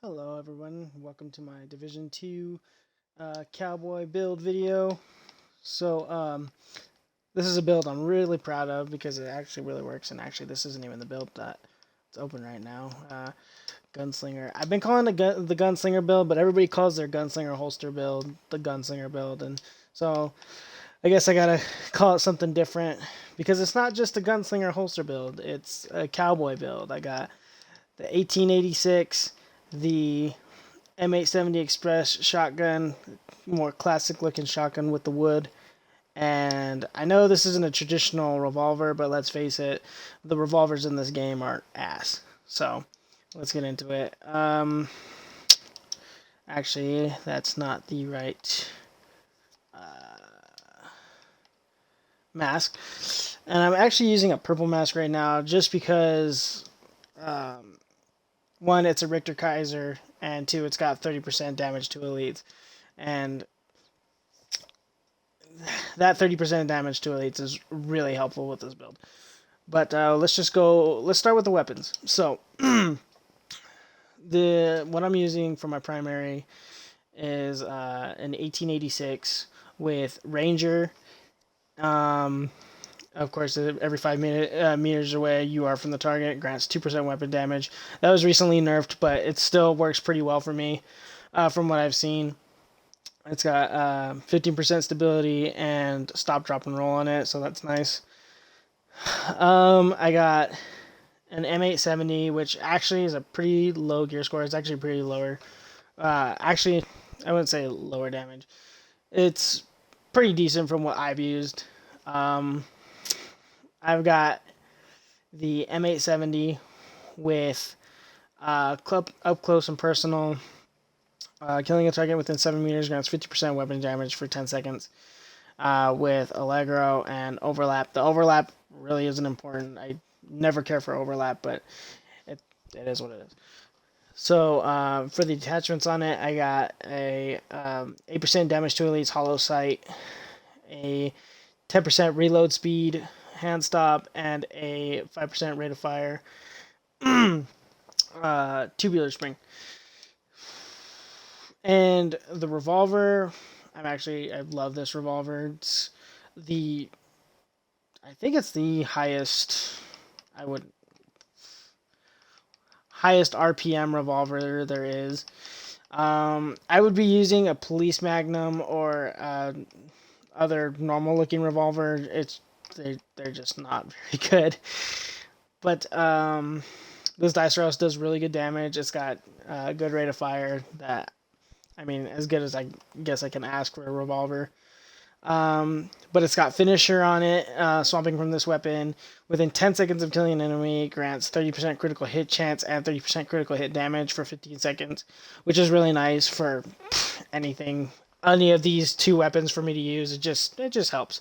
Hello everyone, welcome to my Division 2 Cowboy build video. This is a build I'm really proud of because it actually really works, and actually this isn't even the build that it's open right now. Gunslinger. I've been calling the Gunslinger build, but everybody calls their Gunslinger holster build the Gunslinger build, and so I guess I gotta call it something different because it's not just a Gunslinger holster build, it's a Cowboy build. I got the 1886, the M870 Express shotgun, more classic looking shotgun with the wood. And I know this isn't a traditional revolver, but let's face it, the revolvers in this game are ass. So let's get into it. Actually, that's not the right mask. And I'm actually using a purple mask right now just because, one, it's a Richter Kaiser, and two, it's got 30% damage to elites. And that 30% damage to elites is really helpful with this build. But let's start with the weapons. So what I'm using for my primary is an 1886 with Ranger. Of course, every 5 meters away you are from the target, grants 2% weapon damage. That was recently nerfed, but it still works pretty well for me from what I've seen. It's got 15% stability and stop, drop, and roll on it, so that's nice. I got an M870, which actually is a pretty low gear score. It's actually pretty lower. Actually, I wouldn't say lower damage. It's pretty decent from what I've used. I've got the M870 with up close and personal. Killing a target within 7 meters grants 50% weapon damage for 10 seconds with Allegro and overlap. The overlap really isn't important. I never care for overlap, but it is what it is. So for the attachments on it, I got a 8% damage to elites hollow sight, a 10% reload speed hand stop, and a 5% rate of fire tubular spring. And the revolver, I love this revolver. I think it's the highest RPM revolver there is. I would be using a police magnum or other normal looking revolver. They're just not very good. But this dice rouse does really good damage. It's got a good rate of fire as good as I guess I can ask for a revolver. But it's got finisher on it. Swapping from this weapon within 10 seconds of killing an enemy grants 30% critical hit chance and 30% critical hit damage for 15 seconds, which is really nice for any of these two weapons for me to use. It just helps.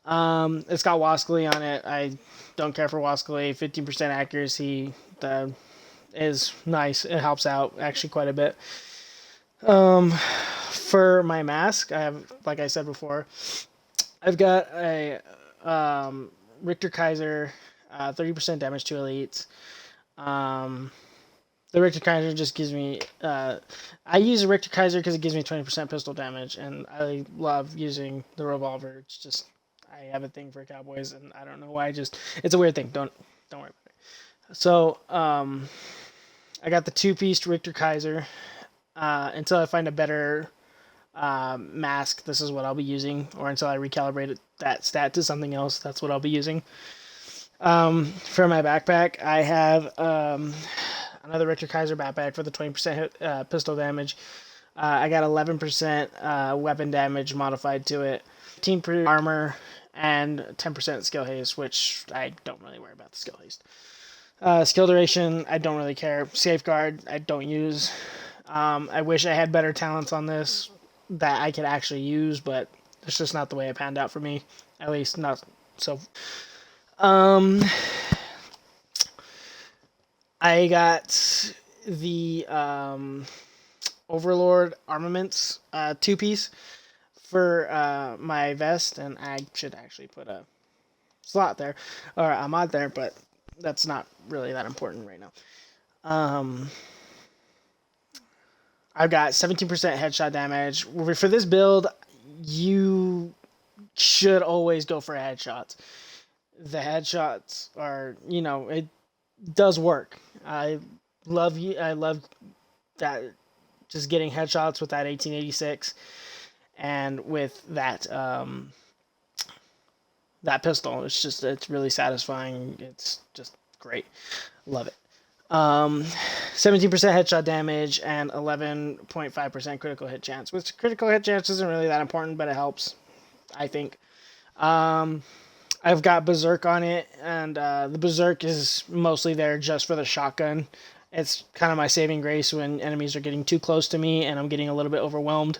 It's got Waskally on it. I don't care for Waskally. 15% accuracy is nice. It helps out actually quite a bit. For my mask, I have, like I said before, I've got a Richter Kaiser, 30% damage to elites. The Richter Kaiser just gives me. I use a Richter Kaiser because it gives me 20% pistol damage, and I love using the revolver. It's just I have a thing for cowboys, and I don't know why. It's a weird thing. Don't worry about it. So I got the two-piece Richter Kaiser. Until I find a better mask, this is what I'll be using, or until I recalibrate that stat to something else, that's what I'll be using. For my backpack, I have another Richter Kaiser backpack for the 20% pistol damage. I got 11% weapon damage modified to it, 15% armor, and 10% skill haste, which I don't really worry about the skill haste. Skill duration, I don't really care. Safeguard, I don't use. I wish I had better talents on this that I could actually use, but it's just not the way it panned out for me. At least not so. I got the Overlord Armaments two-piece for my vest, and I should actually put a slot there, or a mod there, but that's not really that important right now. I've got 17% headshot damage. For this build, you should always go for headshots. The headshots are, it does work. I love that, just getting headshots with that 1886 and with that pistol. It's really satisfying. It's just great. Love it. 17% headshot damage and 11.5% critical hit chance. Which critical hit chance isn't really that important, but it helps, I think. I've got Berserk on it, and the Berserk is mostly there just for the shotgun. It's kind of my saving grace when enemies are getting too close to me and I'm getting a little bit overwhelmed.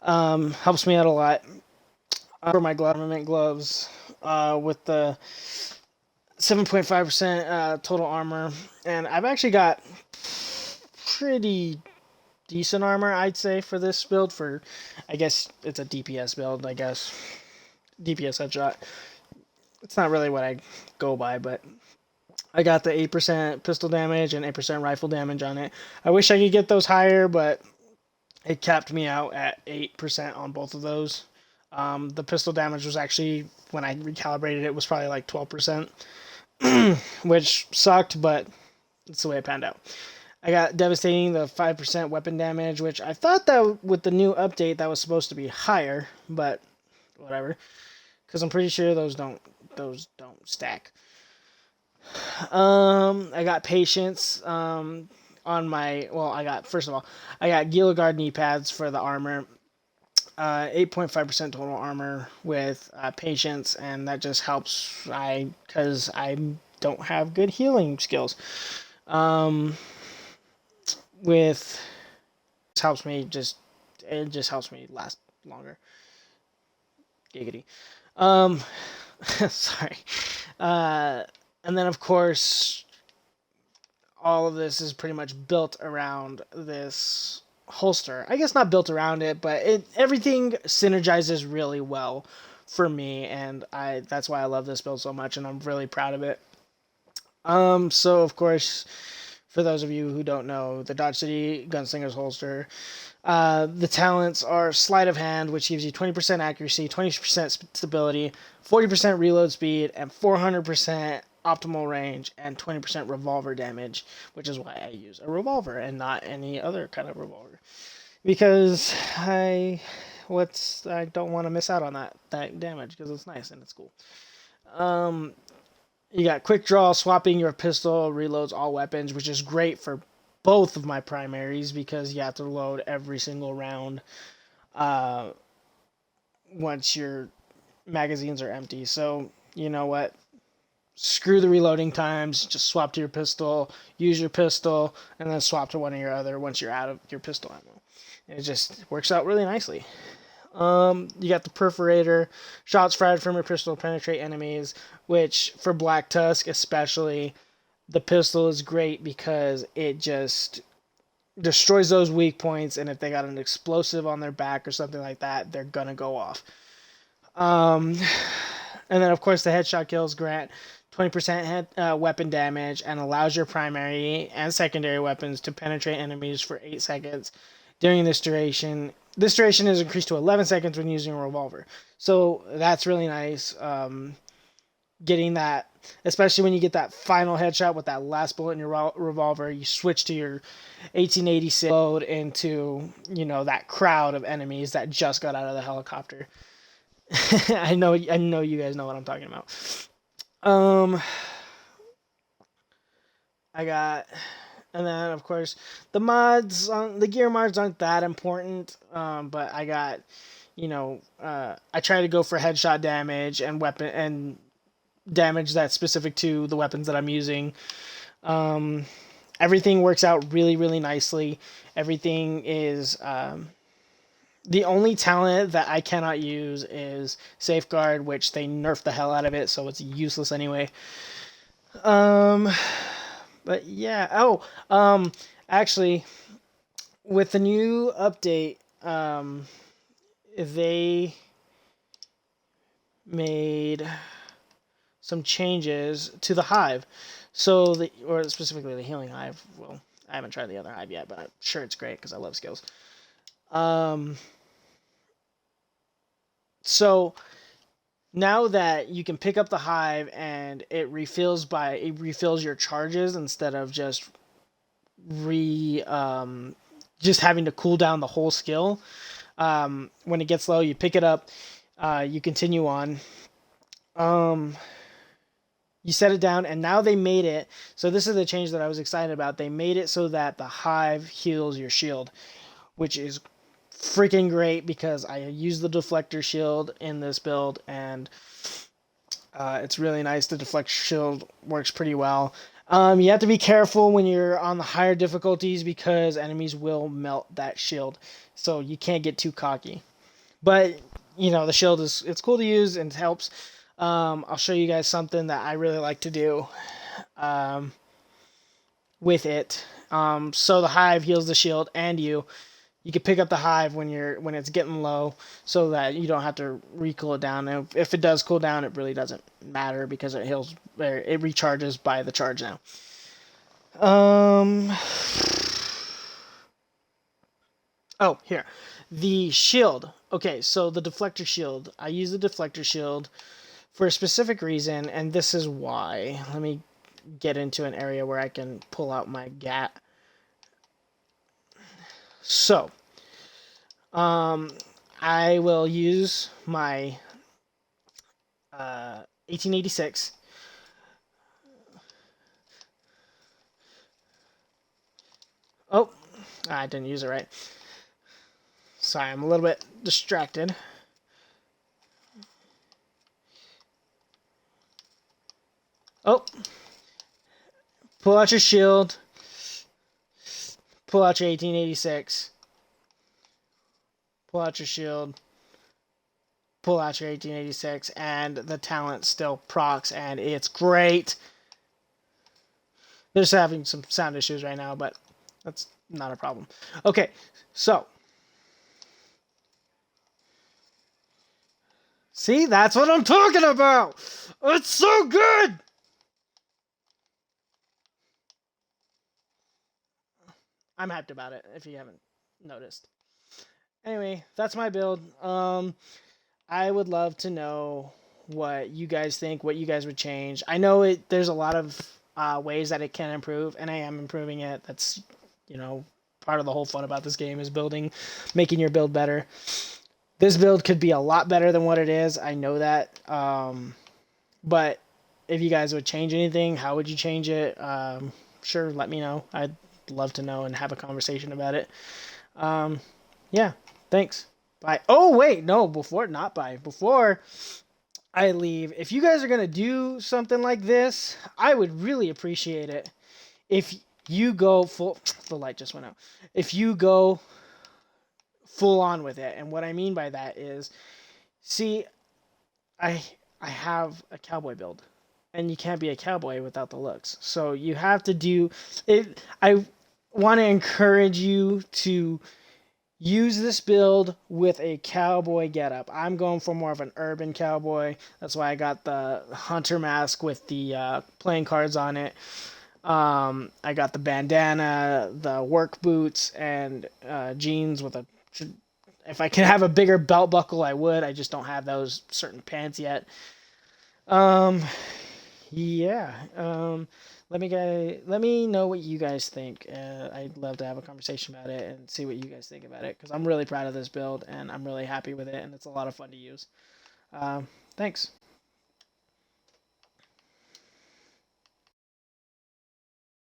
Helps me out a lot. For my government gloves, with the 7.5% total armor, and I've actually got pretty decent armor, I'd say, for this build. I guess it's a DPS build, I guess. DPS headshot. It's not really what I go by, but I got the 8% pistol damage and 8% rifle damage on it. I wish I could get those higher, but it capped me out at 8% on both of those. The pistol damage was actually, when I recalibrated it, was probably like 12%, which sucked, but that's the way it panned out. I got Devastating, the 5% weapon damage, which I thought that with the new update that was supposed to be higher, but whatever, because I'm pretty sure those don't stack. I got Patience on my, first of all, I got Gilligard knee pads for the armor. 8.5% total armor with Patience, and that just helps because I don't have good healing skills. With helps me it just helps me last longer. Giggity. Sorry. And then of course all of this is pretty much built around this holster. I guess not built around it, but everything synergizes really well for me, and that's why I love this build so much, and I'm really proud of it. So of course, for those of you who don't know, the Dodge City Gunslinger's holster, the talents are Sleight of Hand, which gives you 20% accuracy, 20% stability, 40% reload speed, and 400% optimal range, and 20% revolver damage, which is why I use a revolver and not any other kind of revolver, because I don't want to miss out on that damage, because it's nice and it's cool. You got Quick Draw, swapping your pistol reloads all weapons, which is great for both of my primaries, because you have to load every single round once your magazines are empty. So, you know what? Screw the reloading times, just swap to your pistol, use your pistol, and then swap to one of your other once you're out of your pistol ammo. It just works out really nicely. You got the Perforator. Shots fired from your pistol penetrate enemies, which for Black Tusk especially, the pistol is great because it just destroys those weak points, and if they got an explosive on their back or something like that, they're gonna go off. And then of course the headshot kills grant 20% weapon damage and allows your primary and secondary weapons to penetrate enemies for 8 seconds during this duration. This duration is increased to 11 seconds when using a revolver. So that's really nice. Getting that, especially when you get that final headshot with that last bullet in your revolver, you switch to your 1886 load into, that crowd of enemies that just got out of the helicopter. I know you guys know what I'm talking about. And then of course the mods, the gear mods aren't that important, but I got, I try to go for headshot damage and weapon and damage that's specific to the weapons that I'm using. Everything works out really, really nicely. Everything is, the only talent that I cannot use is Safeguard, which they nerfed the hell out of it, so it's useless anyway. But yeah. Actually, with the new update, they made some changes to the Hive. Or specifically the Healing Hive. Well, I haven't tried the other hive yet, but I'm sure it's great because I love skills. Um, so now that you can pick up the hive and it refills your charges instead of re just having to cool down the whole skill. When it gets low, you pick it up, you continue on. Um, you set it down, and now they made it. So this is the change that I was excited about. They made it so that the hive heals your shield, which is freaking great because I use the deflector shield in this build, and it's really nice. The deflect shield works pretty well. You have to be careful when you're on the higher difficulties because enemies will melt that shield, so you can't get too cocky. But the shield it's cool to use and it helps. I'll show you guys something that I really like to do with it. So the hive heals the shield and you can pick up the hive when it's getting low, so that you don't have to re-cool it down. And if it does cool down, it really doesn't matter because it recharges by the charge now. Oh, here, the shield. Okay, so the deflector shield. I use the deflector shield for a specific reason, and this is why. Let me get into an area where I can pull out my GAT. So, I will use my 1886. Oh, I didn't use it right. Sorry, I'm a little bit distracted. Oh, pull out your shield. Pull out your 1886. Pull out your shield. Pull out your 1886, and the talent still procs, and it's great. They're just having some sound issues right now, but that's not a problem. Okay, so. See, that's what I'm talking about! It's so good! I'm hyped about it, if you haven't noticed. Anyway, that's my build. I would love to know what you guys think, what you guys would change. I know there's a lot of ways that it can improve, and I am improving it. That's, part of the whole fun about this game is making your build better. This build could be a lot better than what it is. I know that. But if you guys would change anything, how would you change it? Sure, let me know. I'd love to know and have a conversation about it. Yeah, thanks. Bye. Oh, wait, no, before I leave, if you guys are going to do something like this, I would really appreciate it if you go full. The light just went out. If you go full on with it. And what I mean by that is, see, I have a cowboy build, and you can't be a cowboy without the looks. So you have to do it. I want to encourage you to use this build with a cowboy getup. I'm going for more of an urban cowboy. That's why I got the hunter mask with the playing cards on it. I got the bandana, the work boots, and jeans with a. If I could have a bigger belt buckle, I would. I just don't have those certain pants yet. Yeah. Let me know what you guys think. I'd love to have a conversation about it and see what you guys think about it, because I'm really proud of this build and I'm really happy with it, and it's a lot of fun to use. Thanks.